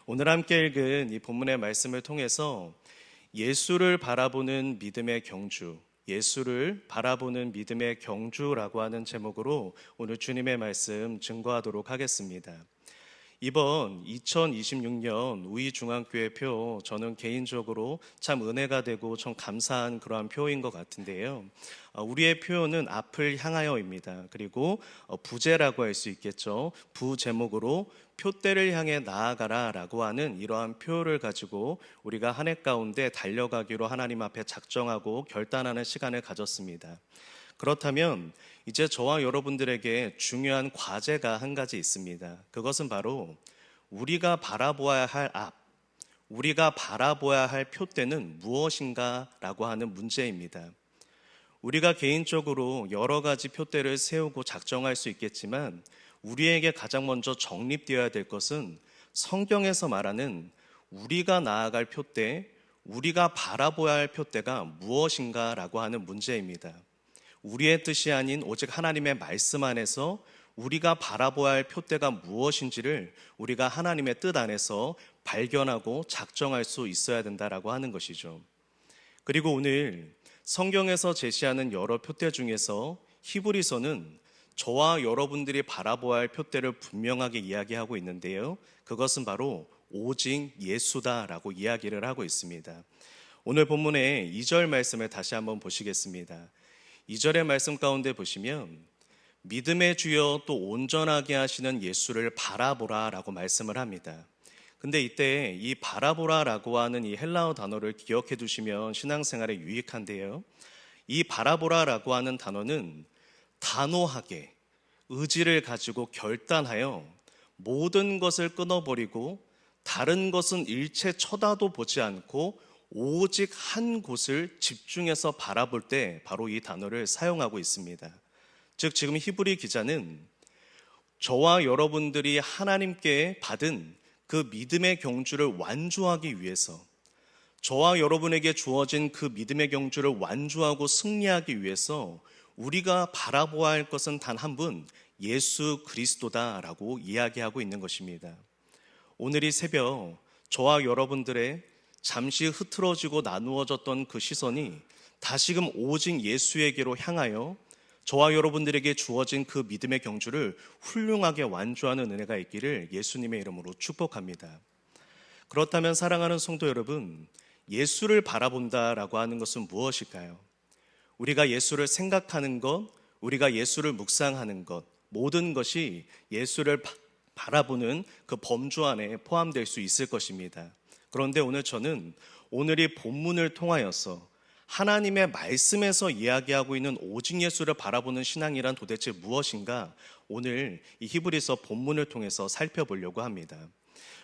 오늘 함께 읽은 이 본문의 말씀을 통해서 예수를 바라보는 믿음의 경주, 예수를 바라보는 믿음의 경주라고 하는 제목으로 오늘 주님의 말씀 증거하도록 하겠습니다. 이번 2026년 우이중앙교회 표, 저는 개인적으로 참 은혜가 되고 참 감사한 그러한 표인 것 같은데요. 우리의 표는 앞을 향하여입니다. 그리고 부제라고 할 수 있겠죠. 부제목으로 표대를 향해 나아가라 라고 하는 이러한 표를 가지고 우리가 한 해 가운데 달려가기로 하나님 앞에 작정하고 결단하는 시간을 가졌습니다. 그렇다면 이제 저와 여러분들에게 중요한 과제가 한 가지 있습니다. 그것은 바로 우리가 바라보아야 할 앞, 우리가 바라보아야 할 표대는 무엇인가 라고 하는 문제입니다. 우리가 개인적으로 여러 가지 표대를 세우고 작정할 수 있겠지만 우리에게 가장 먼저 정립되어야 될 것은 성경에서 말하는 우리가 나아갈 표대, 우리가 바라보아야 할 표대가 무엇인가 라고 하는 문제입니다. 우리의 뜻이 아닌 오직 하나님의 말씀 안에서 우리가 바라보아야 할 표대가 무엇인지를 우리가 하나님의 뜻 안에서 발견하고 작정할 수 있어야 된다라고 하는 것이죠. 그리고 오늘 성경에서 제시하는 여러 표대 중에서 히브리서는 저와 여러분들이 바라보아야 할 표대를 분명하게 이야기하고 있는데요. 그것은 바로 오직 예수다라고 이야기를 하고 있습니다. 오늘 본문의 2절 말씀을 다시 한번 보시겠습니다. 2절의 말씀 가운데 보시면 믿음의 주여 또 온전하게 하시는 예수를 바라보라 라고 말씀을 합니다. 근데 이때 이 바라보라 라고 하는 이 헬라어 단어를 기억해 두시면 신앙생활에 유익한데요. 이 바라보라 라고 하는 단어는 단호하게 의지를 가지고 결단하여 모든 것을 끊어버리고 다른 것은 일체 쳐다도 보지 않고 오직 한 곳을 집중해서 바라볼 때 바로 이 단어를 사용하고 있습니다. 즉 지금 히브리 기자는 저와 여러분들이 하나님께 받은 그 믿음의 경주를 완주하기 위해서, 저와 여러분에게 주어진 그 믿음의 경주를 완주하고 승리하기 위해서 우리가 바라보아야 할 것은 단 한 분, 예수 그리스도다라고 이야기하고 있는 것입니다. 오늘 이 새벽 저와 여러분들의 잠시 흐트러지고 나누어졌던 그 시선이 다시금 오직 예수에게로 향하여 저와 여러분들에게 주어진 그 믿음의 경주를 훌륭하게 완주하는 은혜가 있기를 예수님의 이름으로 축복합니다. 그렇다면 사랑하는 성도 여러분, 예수를 바라본다라고 하는 것은 무엇일까요? 우리가 예수를 생각하는 것, 우리가 예수를 묵상하는 것, 모든 것이 예수를 바라보는 그 범주 안에 포함될 수 있을 것입니다. 그런데 오늘 저는 오늘 이 본문을 통하여서 하나님의 말씀에서 이야기하고 있는 오직 예수를 바라보는 신앙이란 도대체 무엇인가, 오늘 이 히브리서 본문을 통해서 살펴보려고 합니다.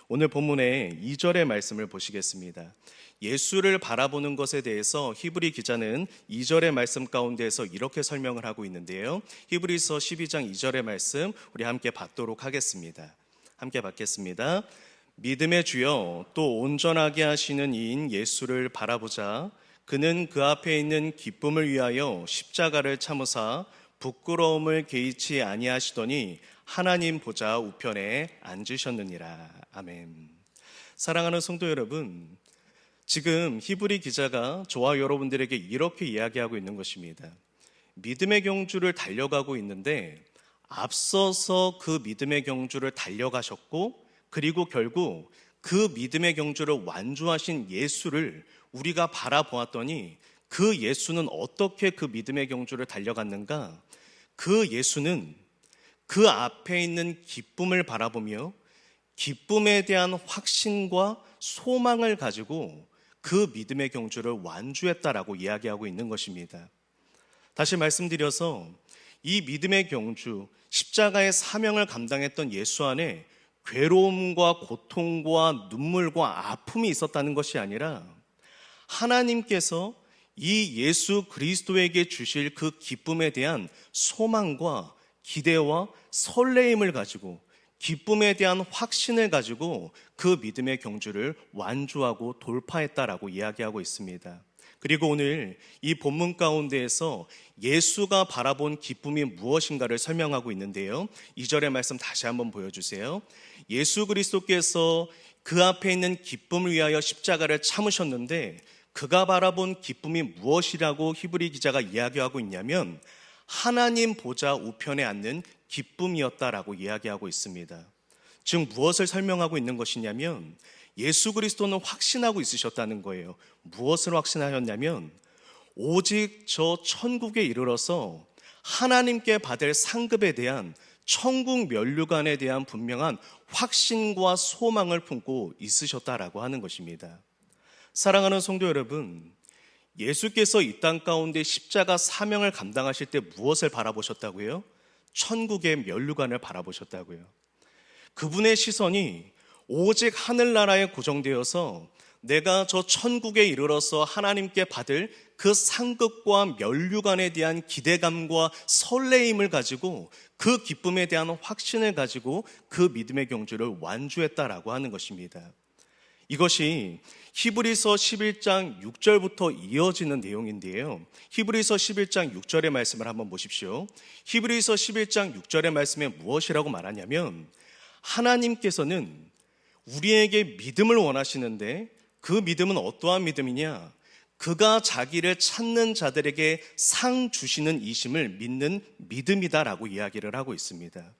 오늘 본문의 2절의 말씀을 보시겠습니다. 예수를 바라보는 것에 대해서 히브리 기자는 2절의 말씀 가운데에서 이렇게 설명을 하고 있는데요. 히브리서 12장 2절의 말씀 우리 함께 받도록 하겠습니다. 함께 받겠습니다. 믿음의 주여 또 온전하게 하시는 이인 예수를 바라보자. 그는 그 앞에 있는 기쁨을 위하여 십자가를 참으사 부끄러움을 개의치 아니하시더니 하나님 보좌 우편에 앉으셨느니라. 아멘. 사랑하는 성도 여러분, 지금 히브리 기자가 저와 여러분들에게 이렇게 이야기하고 있는 것입니다. 믿음의 경주를 달려가고 있는데 앞서서 그 믿음의 경주를 달려가셨고, 그리고 결국 그 믿음의 경주를 완주하신 예수를 우리가 바라보았더니 그 예수는 어떻게 그 믿음의 경주를 달려갔는가? 그 예수는 그 앞에 있는 기쁨을 바라보며 기쁨에 대한 확신과 소망을 가지고 그 믿음의 경주를 완주했다라고 이야기하고 있는 것입니다. 다시 말씀드려서 이 믿음의 경주, 십자가의 사명을 감당했던 예수 안에 괴로움과 고통과 눈물과 아픔이 있었다는 것이 아니라 하나님께서 이 예수 그리스도에게 주실 그 기쁨에 대한 소망과 기대와 설레임을 가지고, 기쁨에 대한 확신을 가지고 그 믿음의 경주를 완주하고 돌파했다라고 이야기하고 있습니다. 그리고 오늘 이 본문 가운데에서 예수가 바라본 기쁨이 무엇인가를 설명하고 있는데요. 2절의 말씀 다시 한번 보여주세요. 예수 그리스도께서 그 앞에 있는 기쁨을 위하여 십자가를 참으셨는데 그가 바라본 기쁨이 무엇이라고 히브리 기자가 이야기하고 있냐면 하나님 보좌 우편에 앉는 기쁨이었다라고 이야기하고 있습니다. 즉 무엇을 설명하고 있는 것이냐면 예수 그리스도는 확신하고 있으셨다는 거예요. 무엇을 확신하였냐면 오직 저 천국에 이르러서 하나님께 받을 상급에 대한 천국 면류관에 대한 분명한 확신과 소망을 품고 있으셨다라고 하는 것입니다. 사랑하는 성도 여러분, 예수께서 이 땅 가운데 십자가 사명을 감당하실 때 무엇을 바라보셨다고요? 천국의 면류관을 바라보셨다고요. 그분의 시선이 오직 하늘나라에 고정되어서 내가 저 천국에 이르러서 하나님께 받을 그 상급과 면류관에 대한 기대감과 설레임을 가지고 그 기쁨에 대한 확신을 가지고 그 믿음의 경주를 완주했다라고 하는 것입니다. 이것이 히브리서 11장 6절부터 이어지는 내용인데요. 히브리서 11장 6절의 말씀을 한번 보십시오. 히브리서 11장 6절의 말씀에 무엇이라고 말하냐면 하나님께서는 우리에게 믿음을 원하시는데 그 믿음은 어떠한 믿음이냐? 그가 자기를 찾는 자들에게 상 주시는 이심을 믿는 믿음이다라고 이야기를 하고 있습니다.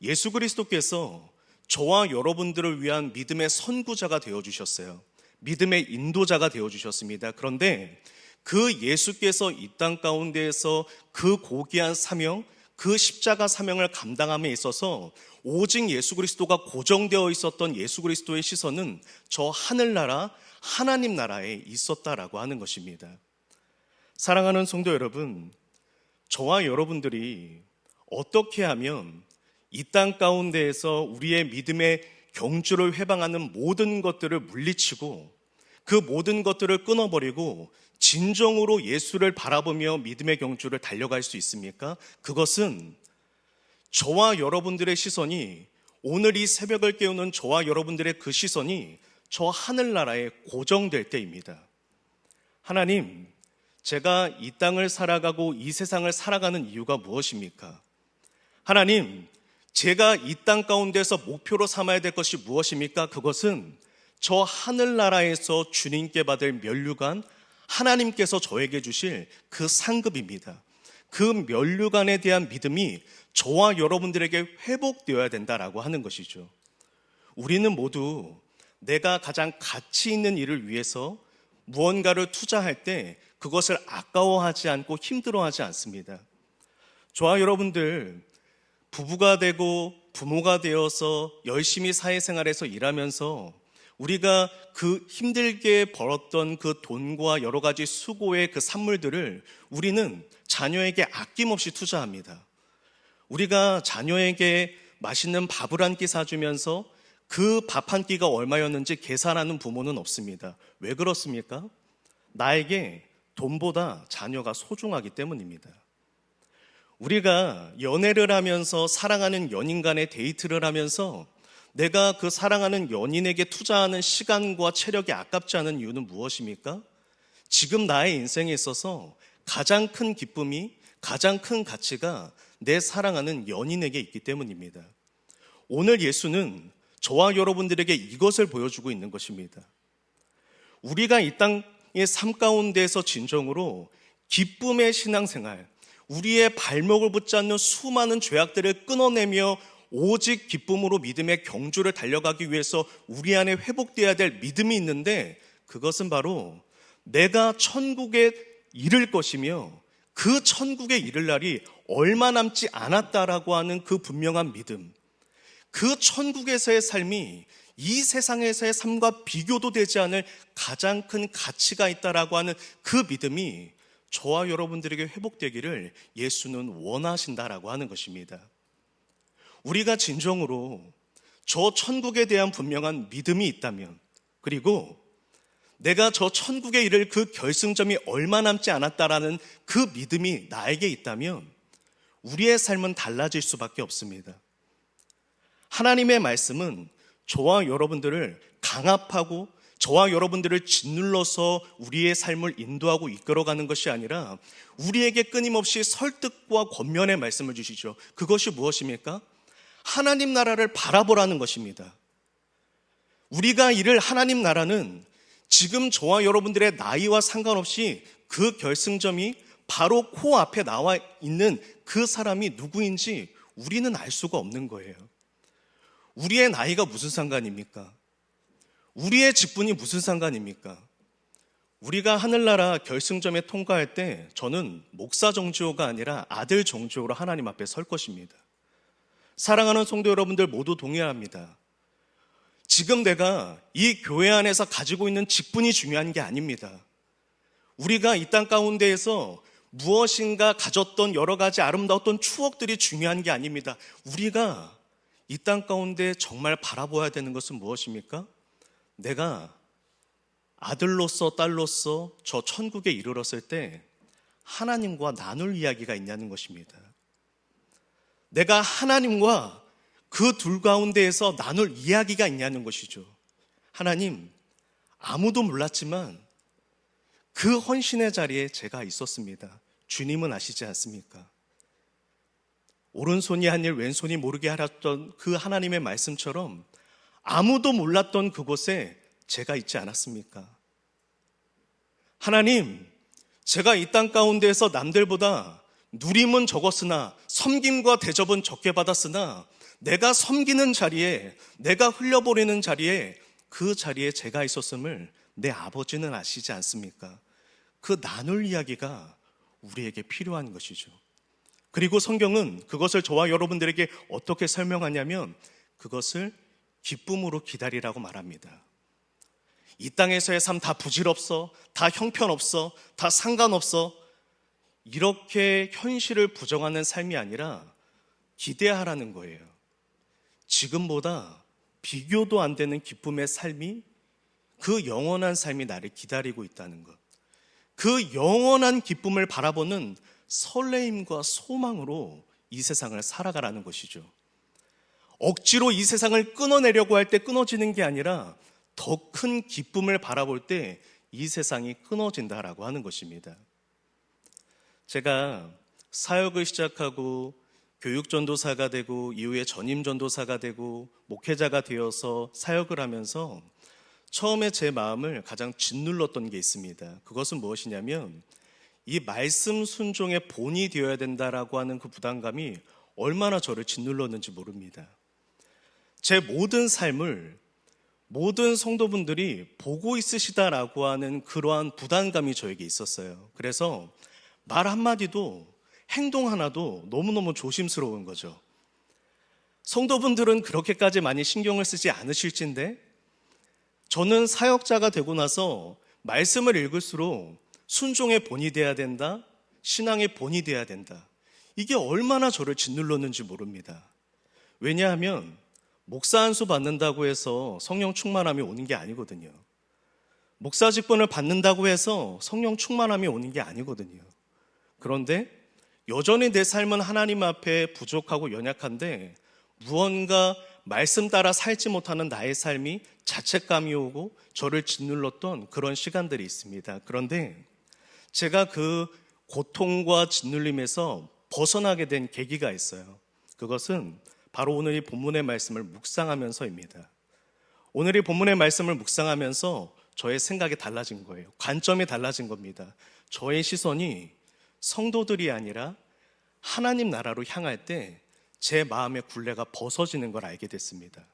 예수 그리스도께서 저와 여러분들을 위한 믿음의 선구자가 되어주셨어요. 믿음의 인도자가 되어주셨습니다. 그런데 그 예수께서 이 땅 가운데에서 그 고귀한 사명, 그 십자가 사명을 감당함에 있어서 오직 예수 그리스도가 고정되어 있었던 예수 그리스도의 시선은 저 하늘나라, 하나님 나라에 있었다라고 하는 것입니다. 사랑하는 성도 여러분, 저와 여러분들이 어떻게 하면 이 땅 가운데에서 우리의 믿음의 경주를 회방하는 모든 것들을 물리치고 그 모든 것들을 끊어버리고 진정으로 예수를 바라보며 믿음의 경주를 달려갈 수 있습니까? 그것은 저와 여러분들의 시선이, 오늘 이 새벽을 깨우는 저와 여러분들의 그 시선이 저 하늘나라에 고정될 때입니다. 하나님, 제가 이 땅을 살아가고 이 세상을 살아가는 이유가 무엇입니까? 하나님, 제가 이 땅 가운데서 목표로 삼아야 될 것이 무엇입니까? 그것은 저 하늘나라에서 주님께 받을 면류관, 하나님께서 저에게 주실 그 상급입니다. 그 면류관에 대한 믿음이 저와 여러분들에게 회복되어야 된다라고 하는 것이죠. 우리는 모두 내가 가장 가치 있는 일을 위해서 무언가를 투자할 때 그것을 아까워하지 않고 힘들어하지 않습니다. 저와 여러분들 부부가 되고 부모가 되어서 열심히 사회생활에서 일하면서 우리가 그 힘들게 벌었던 그 돈과 여러 가지 수고의 그 산물들을 우리는 자녀에게 아낌없이 투자합니다. 우리가 자녀에게 맛있는 밥을 한 끼 사주면서 그 밥 한 끼가 얼마였는지 계산하는 부모는 없습니다. 왜 그렇습니까? 나에게 돈보다 자녀가 소중하기 때문입니다. 우리가 연애를 하면서 사랑하는 연인 간의 데이트를 하면서 내가 그 사랑하는 연인에게 투자하는 시간과 체력이 아깝지 않은 이유는 무엇입니까? 지금 나의 인생에 있어서 가장 큰 기쁨이, 가장 큰 가치가 내 사랑하는 연인에게 있기 때문입니다. 오늘 예수는 저와 여러분들에게 이것을 보여주고 있는 것입니다. 우리가 이 땅의 삶 가운데에서 진정으로 기쁨의 신앙생활, 우리의 발목을 붙잡는 수많은 죄악들을 끊어내며 오직 기쁨으로 믿음의 경주를 달려가기 위해서 우리 안에 회복되어야 될 믿음이 있는데 그것은 바로 내가 천국에 이를 것이며 그 천국에 이를 날이 얼마 남지 않았다라고 하는 그 분명한 믿음, 그 천국에서의 삶이 이 세상에서의 삶과 비교도 되지 않을 가장 큰 가치가 있다라고 하는 그 믿음이 저와 여러분들에게 회복되기를 예수는 원하신다라고 하는 것입니다. 우리가 진정으로 저 천국에 대한 분명한 믿음이 있다면, 그리고 내가 저 천국에 이를 그 결승점이 얼마 남지 않았다라는 그 믿음이 나에게 있다면 우리의 삶은 달라질 수밖에 없습니다. 하나님의 말씀은 저와 여러분들을 강압하고 저와 여러분들을 짓눌러서 우리의 삶을 인도하고 이끌어가는 것이 아니라 우리에게 끊임없이 설득과 권면의 말씀을 주시죠. 그것이 무엇입니까? 하나님 나라를 바라보라는 것입니다. 우리가 이룰 하나님 나라는 지금 저와 여러분들의 나이와 상관없이 그 결승점이 바로 코앞에 나와 있는 그 사람이 누구인지 우리는 알 수가 없는 거예요. 우리의 나이가 무슨 상관입니까? 우리의 직분이 무슨 상관입니까? 우리가 하늘나라 결승점에 통과할 때 저는 목사 정지호가 아니라 아들 정지호로 하나님 앞에 설 것입니다. 사랑하는 성도 여러분들 모두 동의합니다. 지금 내가 이 교회 안에서 가지고 있는 직분이 중요한 게 아닙니다. 우리가 이 땅 가운데에서 무엇인가 가졌던 여러 가지 아름다웠던 추억들이 중요한 게 아닙니다. 우리가 이 땅 가운데 정말 바라봐야 되는 것은 무엇입니까? 내가 아들로서 딸로서 저 천국에 이르렀을 때 하나님과 나눌 이야기가 있냐는 것입니다. 내가 하나님과 그 둘 가운데에서 나눌 이야기가 있냐는 것이죠. 하나님, 아무도 몰랐지만 그 헌신의 자리에 제가 있었습니다. 주님은 아시지 않습니까? 오른손이 한 일 왼손이 모르게 하셨던 그 하나님의 말씀처럼 아무도 몰랐던 그곳에 제가 있지 않았습니까? 하나님, 제가 이 땅 가운데에서 남들보다 누림은 적었으나 섬김과 대접은 적게 받았으나 내가 섬기는 자리에, 내가 흘려보내는 자리에, 그 자리에 제가 있었음을 내 아버지는 아시지 않습니까? 그 나눌 이야기가 우리에게 필요한 것이죠. 그리고 성경은 그것을 저와 여러분들에게 어떻게 설명하냐면 그것을 기쁨으로 기다리라고 말합니다. 이 땅에서의 삶 다 부질없어, 다 형편없어, 다 상관없어, 이렇게 현실을 부정하는 삶이 아니라 기대하라는 거예요. 지금보다 비교도 안 되는 기쁨의 삶이, 그 영원한 삶이 나를 기다리고 있다는 것, 그 영원한 기쁨을 바라보는 설레임과 소망으로 이 세상을 살아가라는 것이죠. 억지로 이 세상을 끊어내려고 할 때 끊어지는 게 아니라 더 큰 기쁨을 바라볼 때 이 세상이 끊어진다라고 하는 것입니다. 제가 사역을 시작하고 교육전도사가 되고 이후에 전임전도사가 되고 목회자가 되어서 사역을 하면서 처음에 제 마음을 가장 짓눌렀던 게 있습니다. 그것은 무엇이냐면 이 말씀 순종의 본이 되어야 된다라고 하는 그 부담감이 얼마나 저를 짓눌렀는지 모릅니다. 제 모든 삶을 모든 성도분들이 보고 있으시다라고 하는 그러한 부담감이 저에게 있었어요. 그래서 말 한마디도 행동 하나도 너무너무 조심스러운 거죠. 성도분들은 그렇게까지 많이 신경을 쓰지 않으실진데 저는 사역자가 되고 나서 말씀을 읽을수록 순종의 본이 돼야 된다, 신앙의 본이 돼야 된다. 이게 얼마나 저를 짓눌렀는지 모릅니다. 왜냐하면 목사 안수 받는다고 해서 성령 충만함이 오는 게 아니거든요. 목사 직분을 받는다고 해서 성령 충만함이 오는 게 아니거든요. 그런데 여전히 내 삶은 하나님 앞에 부족하고 연약한데 무언가 말씀 따라 살지 못하는 나의 삶이 자책감이 오고 저를 짓눌렀던 그런 시간들이 있습니다. 그런데 제가 그 고통과 짓눌림에서 벗어나게 된 계기가 있어요. 그것은 바로 오늘 이 본문의 말씀을 묵상하면서입니다. 오늘 이 본문의 말씀을 묵상하면서 저의 생각이 달라진 거예요. 관점이 달라진 겁니다. 저의 시선이 성도들이 아니라 하나님 나라로 향할 때 제 마음의 굴레가 벗어지는 걸 알게 됐습니다.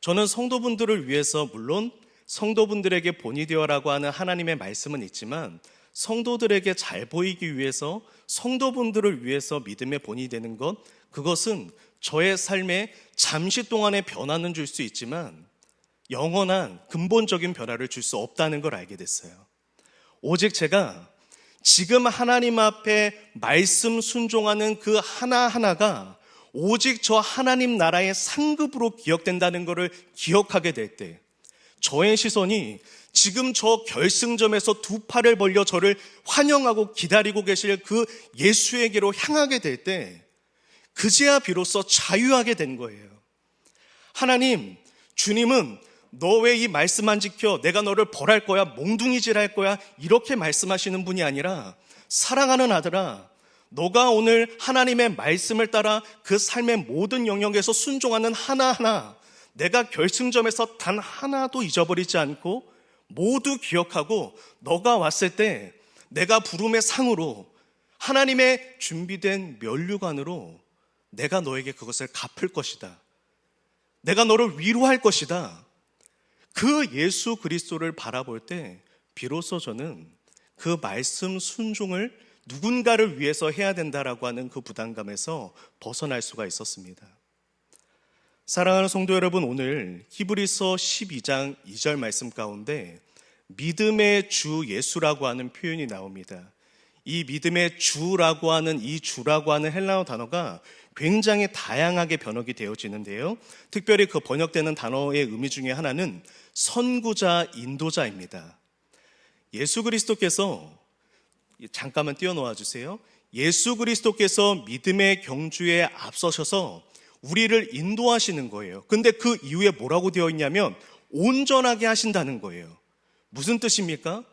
저는 성도분들을 위해서 물론 성도분들에게 본이 되어라고 하는 하나님의 말씀은 있지만 성도들에게 잘 보이기 위해서 성도분들을 위해서 믿음의 본이 되는 것, 그것은 저의 삶에 잠시 동안의 변화는 줄 수 있지만 영원한 근본적인 변화를 줄 수 없다는 걸 알게 됐어요. 오직 제가 지금 하나님 앞에 말씀 순종하는 그 하나하나가 오직 저 하나님 나라의 상급으로 기억된다는 것을 기억하게 될 때 저의 시선이 지금 저 결승점에서 두 팔을 벌려 저를 환영하고 기다리고 계실 그 예수에게로 향하게 될 때 그제야 비로소 자유하게 된 거예요. 하나님, 주님은 너 왜 이 말씀 안 지켜? 내가 너를 벌할 거야, 몽둥이질 할 거야, 이렇게 말씀하시는 분이 아니라 사랑하는 아들아, 너가 오늘 하나님의 말씀을 따라 그 삶의 모든 영역에서 순종하는 하나하나 내가 결승점에서 단 하나도 잊어버리지 않고 모두 기억하고 너가 왔을 때 내가 부름의 상으로 하나님의 준비된 면류관으로 내가 너에게 그것을 갚을 것이다. 내가 너를 위로할 것이다. 그 예수 그리스도를 바라볼 때 비로소 저는 그 말씀 순종을 누군가를 위해서 해야 된다라고 하는 그 부담감에서 벗어날 수가 있었습니다. 사랑하는 성도 여러분, 오늘 히브리서 12장 2절 말씀 가운데 믿음의 주 예수라고 하는 표현이 나옵니다. 이 믿음의 주라고 하는 이 주라고 하는 헬라어 단어가 굉장히 다양하게 번역이 되어지는데요. 특별히 그 번역되는 단어의 의미 중에 하나는 선구자, 인도자입니다. 예수 그리스도께서, 잠깐만 띄워놓아 주세요. 예수 그리스도께서 믿음의 경주에 앞서셔서 우리를 인도하시는 거예요. 근데 그 이후에 뭐라고 되어 있냐면 온전하게 하신다는 거예요. 무슨 뜻입니까?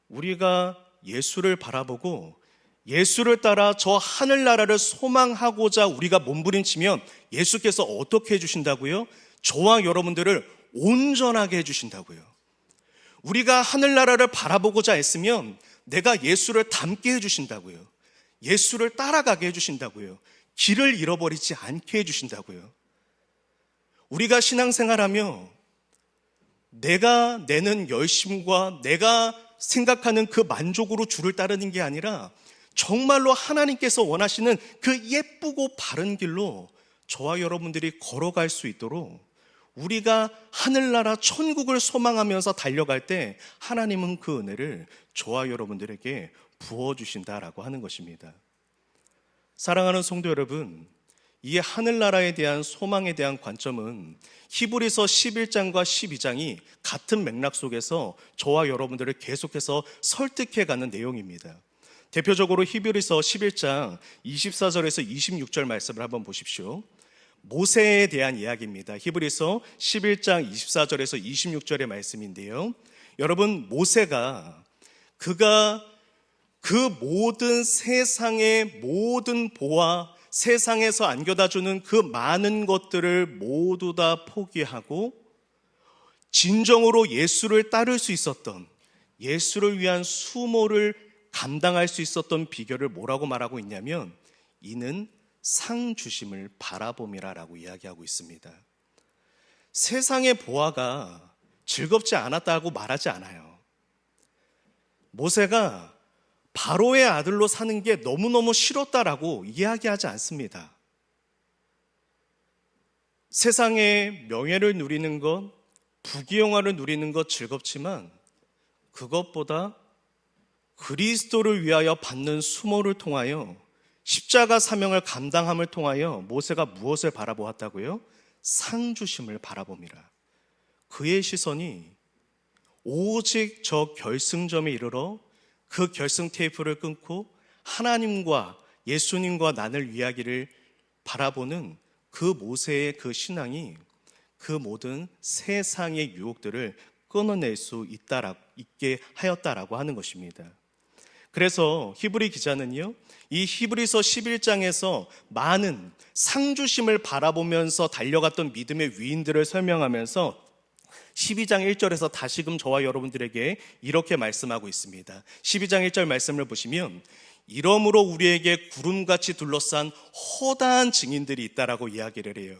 우리가 예수를 바라보고 예수를 따라 저 하늘나라를 소망하고자 우리가 몸부림치면 예수께서 어떻게 해주신다고요? 저와 여러분들을 온전하게 해주신다고요. 우리가 하늘나라를 바라보고자 했으면 내가 예수를 닮게 해주신다고요. 예수를 따라가게 해주신다고요. 길을 잃어버리지 않게 해주신다고요. 우리가 신앙생활하며 내가 내는 열심과 내가 생각하는 그 만족으로 주를 따르는 게 아니라 정말로 하나님께서 원하시는 그 예쁘고 바른 길로 저와 여러분들이 걸어갈 수 있도록 우리가 하늘나라 천국을 소망하면서 달려갈 때 하나님은 그 은혜를 저와 여러분들에게 부어주신다라고 하는 것입니다. 사랑하는 성도 여러분, 이 하늘나라에 대한 소망에 대한 관점은 히브리서 11장과 12장이 같은 맥락 속에서 저와 여러분들을 계속해서 설득해가는 내용입니다. 대표적으로 히브리서 11장 24절에서 26절 말씀을 한번 보십시오. 모세에 대한 이야기입니다. 히브리서 11장 24절에서 26절의 말씀인데요. 여러분, 모세가 그가 그 모든 세상의 모든 보화, 세상에서 안겨다주는 그 많은 것들을 모두 다 포기하고 진정으로 예수를 따를 수 있었던, 예수를 위한 수모를 감당할 수 있었던 비결을 뭐라고 말하고 있냐면 이는 상 주심을 바라봄이라고 이야기하고 있습니다. 세상의 보화가 즐겁지 않았다고 말하지 않아요. 모세가 바로의 아들로 사는 게 너무너무 싫었다라고 이야기하지 않습니다. 세상의 명예를 누리는 것, 부귀영화를 누리는 것 즐겁지만 그것보다 그리스도를 위하여 받는 수모를 통하여 십자가 사명을 감당함을 통하여 모세가 무엇을 바라보았다고요? 상 주심을 바라봅니다. 그의 시선이 오직 저 결승점에 이르러 그 결승 테이프를 끊고 하나님과 예수님과 나눌 이야기를 바라보는 그 모세의 그 신앙이 그 모든 세상의 유혹들을 끊어낼 수 있게 하였다라고 하는 것입니다. 그래서 히브리 기자는요, 이 히브리서 11장에서 많은 상주심을 바라보면서 달려갔던 믿음의 위인들을 설명하면서 12장 1절에서 다시금 저와 여러분들에게 이렇게 말씀하고 있습니다. 12장 1절 말씀을 보시면 이러므로 우리에게 구름같이 둘러싼 허다한 증인들이 있다라고 이야기를 해요.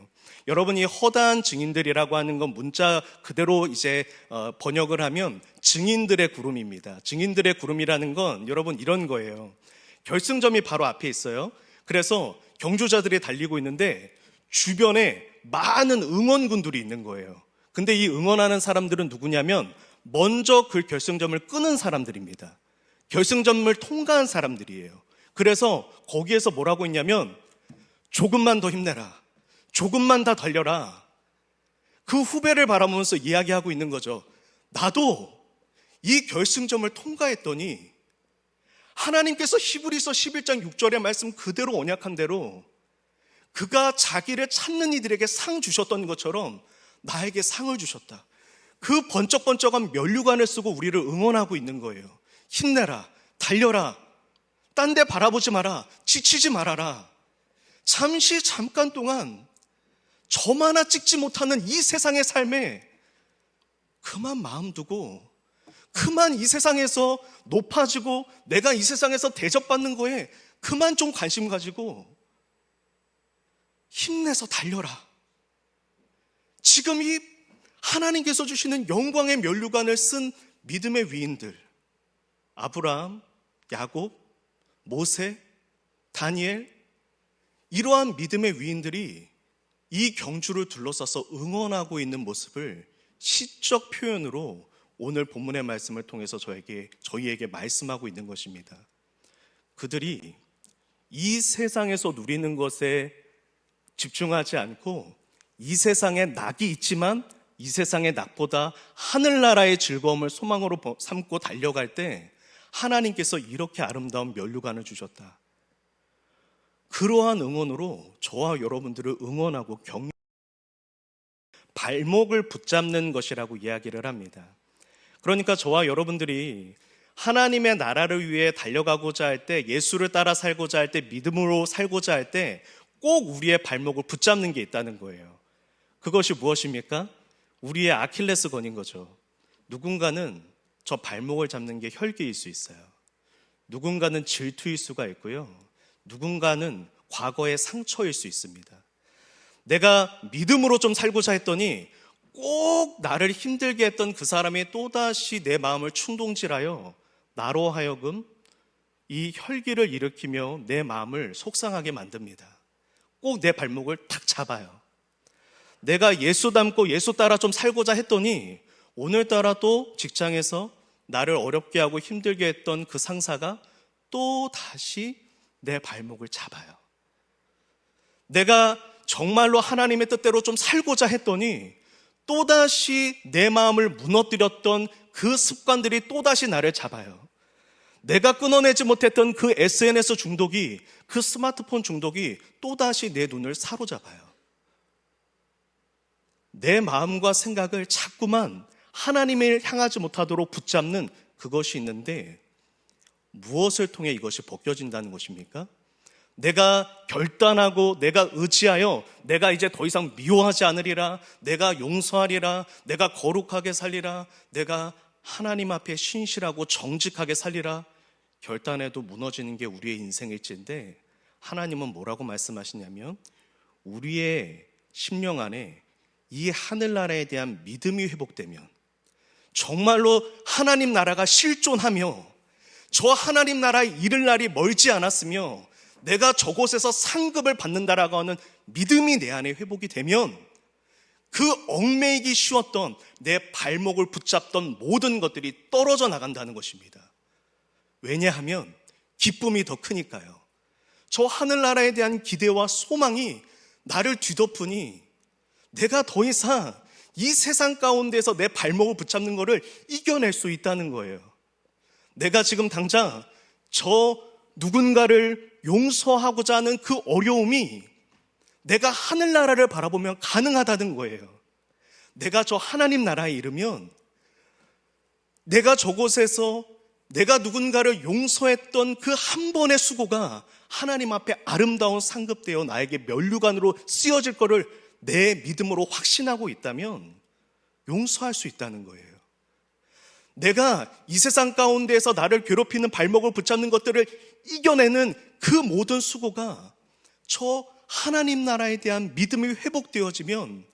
여러분, 이 허다한 증인들이라고 하는 건 문자 그대로 이제 번역을 하면 증인들의 구름입니다. 증인들의 구름이라는 건 여러분 이런 거예요. 결승점이 바로 앞에 있어요. 그래서 경주자들이 달리고 있는데 주변에 많은 응원군들이 있는 거예요. 근데 이 응원하는 사람들은 누구냐면 먼저 그 결승점을 끄는 사람들입니다. 결승점을 통과한 사람들이에요. 그래서 거기에서 뭐라고 했냐면 조금만 더 힘내라, 조금만 더 달려라. 그 후배를 바라보면서 이야기하고 있는 거죠. 나도 이 결승점을 통과했더니 하나님께서 히브리서 11장 6절의 말씀 그대로 언약한 대로 그가 자기를 찾는 이들에게 상 주셨던 것처럼 나에게 상을 주셨다. 그 번쩍번쩍한 면류관을 쓰고 우리를 응원하고 있는 거예요. 힘내라, 달려라, 딴 데 바라보지 마라, 지치지 말아라. 잠깐 동안 점 하나 찍지 못하는 이 세상의 삶에 그만 마음 두고, 그만 이 세상에서 높아지고 내가 이 세상에서 대접받는 거에 그만 좀 관심 가지고 힘내서 달려라. 지금 이 하나님께서 주시는 영광의 면류관을 쓴 믿음의 위인들, 아브라함, 야곱, 모세, 다니엘, 이러한 믿음의 위인들이 이 경주를 둘러싸서 응원하고 있는 모습을 시적 표현으로 오늘 본문의 말씀을 통해서 저희에게 말씀하고 있는 것입니다. 그들이 이 세상에서 누리는 것에 집중하지 않고 이 세상에 낙이 있지만 이 세상의 낙보다 하늘나라의 즐거움을 소망으로 삼고 달려갈 때 하나님께서 이렇게 아름다운 면류관을 주셨다. 그러한 응원으로 저와 여러분들을 응원하고 발목을 붙잡는 것이라고 이야기를 합니다. 그러니까 저와 여러분들이 하나님의 나라를 위해 달려가고자 할 때, 예수를 따라 살고자 할 때, 믿음으로 살고자 할 때 꼭 우리의 발목을 붙잡는 게 있다는 거예요. 그것이 무엇입니까? 우리의 아킬레스건인 거죠. 누군가는 저 발목을 잡는 게 혈기일 수 있어요. 누군가는 질투일 수가 있고요. 누군가는 과거의 상처일 수 있습니다. 내가 믿음으로 좀 살고자 했더니 꼭 나를 힘들게 했던 그 사람이 또다시 내 마음을 충동질하여 나로 하여금 이 혈기를 일으키며 내 마음을 속상하게 만듭니다. 꼭 내 발목을 탁 잡아요. 내가 예수 닮고 예수 따라 좀 살고자 했더니 오늘따라 또 직장에서 나를 어렵게 하고 힘들게 했던 그 상사가 또 다시 내 발목을 잡아요. 내가 정말로 하나님의 뜻대로 좀 살고자 했더니 또다시 내 마음을 무너뜨렸던 그 습관들이 또다시 나를 잡아요. 내가 끊어내지 못했던 그 SNS 중독이, 그 스마트폰 중독이 또다시 내 눈을 사로잡아요. 내 마음과 생각을 자꾸만 하나님을 향하지 못하도록 붙잡는 그것이 있는데, 무엇을 통해 이것이 벗겨진다는 것입니까? 내가 결단하고 내가 의지하여 내가 이제 더 이상 미워하지 않으리라, 내가 용서하리라, 내가 거룩하게 살리라, 내가 하나님 앞에 신실하고 정직하게 살리라 결단해도 무너지는 게 우리의 인생일지인데, 하나님은 뭐라고 말씀하시냐면 우리의 심령 안에 이 하늘나라에 대한 믿음이 회복되면, 정말로 하나님 나라가 실존하며 저 하나님 나라에 이를 날이 멀지 않았으며 내가 저곳에서 상급을 받는다라고 하는 믿음이 내 안에 회복이 되면 그 얽매이기 쉬웠던 내 발목을 붙잡던 모든 것들이 떨어져 나간다는 것입니다. 왜냐하면 기쁨이 더 크니까요. 저 하늘나라에 대한 기대와 소망이 나를 뒤덮으니 내가 더 이상 이 세상 가운데서 내 발목을 붙잡는 것을 이겨낼 수 있다는 거예요. 내가 지금 당장 저 누군가를 용서하고자 하는 그 어려움이 내가 하늘나라를 바라보면 가능하다는 거예요. 내가 저 하나님 나라에 이르면 내가 저곳에서 내가 누군가를 용서했던 그 한 번의 수고가 하나님 앞에 아름다운 상급되어 나에게 면류관으로 쓰여질 것을 내 믿음으로 확신하고 있다면 용서할 수 있다는 거예요. 내가 이 세상 가운데에서 나를 괴롭히는 발목을 붙잡는 것들을 이겨내는 그 모든 수고가 저 하나님 나라에 대한 믿음이 회복되어지면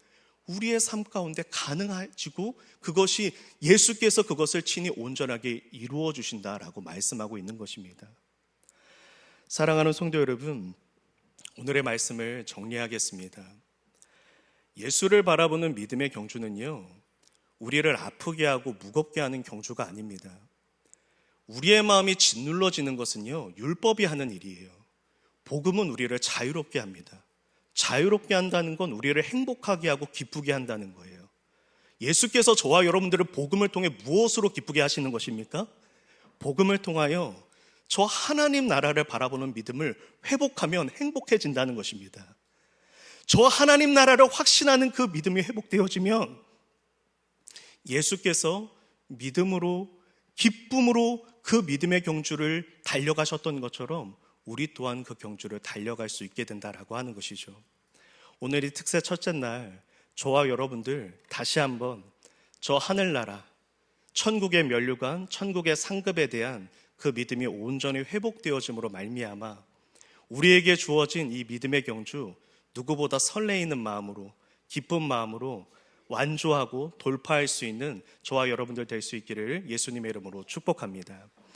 우리의 삶 가운데 가능해지고 그것이 예수께서 그것을 친히 온전하게 이루어 주신다라고 말씀하고 있는 것입니다. 사랑하는 성도 여러분, 오늘의 말씀을 정리하겠습니다. 예수를 바라보는 믿음의 경주는요, 우리를 아프게 하고 무겁게 하는 경주가 아닙니다. 우리의 마음이 짓눌러지는 것은요, 율법이 하는 일이에요. 복음은 우리를 자유롭게 합니다. 자유롭게 한다는 건 우리를 행복하게 하고 기쁘게 한다는 거예요. 예수께서 저와 여러분들을 복음을 통해 무엇으로 기쁘게 하시는 것입니까? 복음을 통하여 저 하나님 나라를 바라보는 믿음을 회복하면 행복해진다는 것입니다. 저 하나님 나라를 확신하는 그 믿음이 회복되어지면 예수께서 믿음으로, 기쁨으로 그 믿음의 경주를 달려가셨던 것처럼 우리 또한 그 경주를 달려갈 수 있게 된다라고 하는 것이죠. 오늘이 특세 첫째 날 저와 여러분들 다시 한번 저 하늘나라, 천국의 면류관, 천국의 상급에 대한 그 믿음이 온전히 회복되어짐으로 말미암아 우리에게 주어진 이 믿음의 경주 누구보다 설레이는 마음으로, 기쁜 마음으로 완주하고 돌파할 수 있는 저와 여러분들 될 수 있기를 예수님의 이름으로 축복합니다.